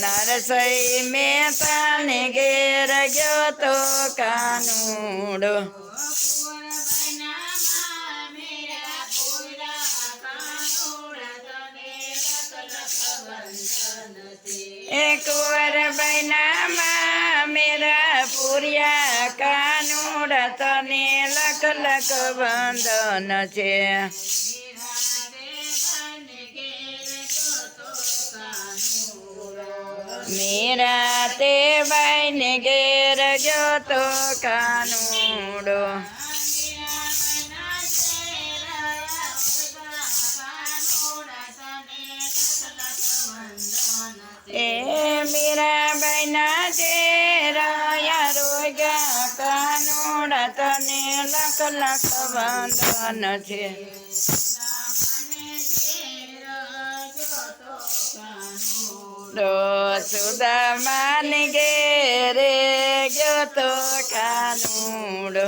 નરસઈ મહેતાને ઘેર ગયો તો કાનુડો કુંવરબાઈના મેરા પૂર્યા કાનુડા તને લખ લખ વંદન છે મેરા તે બાઈને ઘેર ગયો તો કાનુડો મીરાબાઈના ઘેર રોગ્યા કાનુડા તને લખ લખ વંદન છે સુદામાને ઘેરે ગયો તો કાનુડો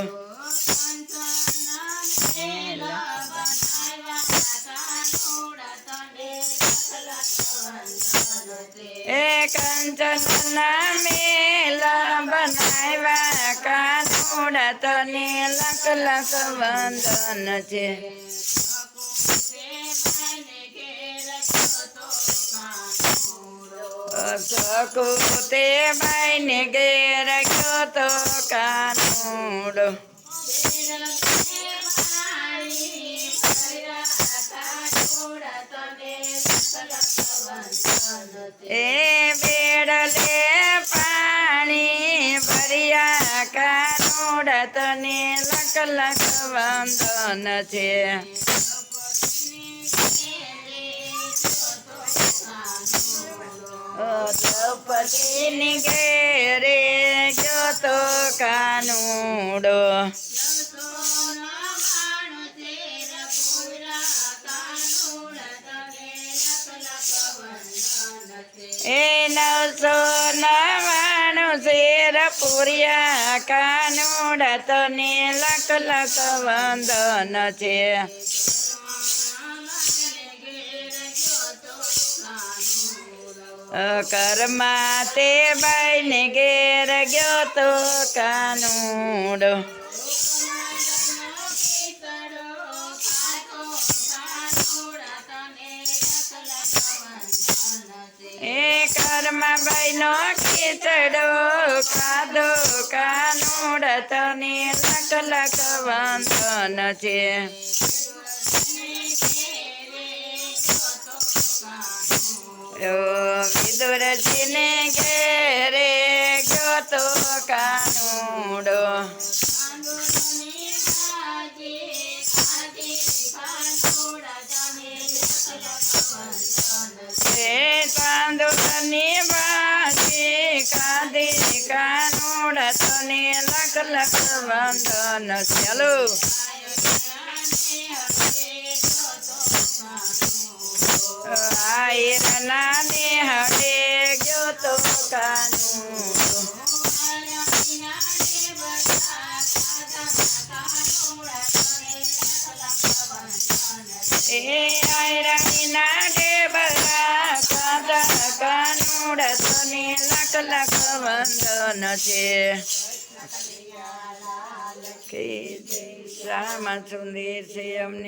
કંચનના મેલા બનાવ્યા કાનુડા તને લખ લખ વંદન છે સકુતે બાઈને ઘેર ગયો તો કાનુડો બેડલે પાણી ભર્યા કાનુડા તને લખ લખ વંદન છે દ્રૌપદીની ઘેરે ગયો તો કાનુડો એ 999 શેર પૂર્યા કાનુડા તને લખ લખ વંદન છે કર્મા તે બાઈને ઘેર ગયો તો કાનુડો કર્માબાઈનો ખીચડો ખાધો કાનુડા તને લખ લખ વંદન છે વિદુરજીને ઘેરે ગયો તો કાનુડો ચાંદોરની ભાજી કાંધી કાનુડા તને લખ લખ વંદન ચાલો આયરનાને હડે ગયો તો કાનુડો આયરણીના ડેબરા કાંદા કાનુડા તને લખ લખ વંદન છે કે શ્યામ સુંદર છે અમને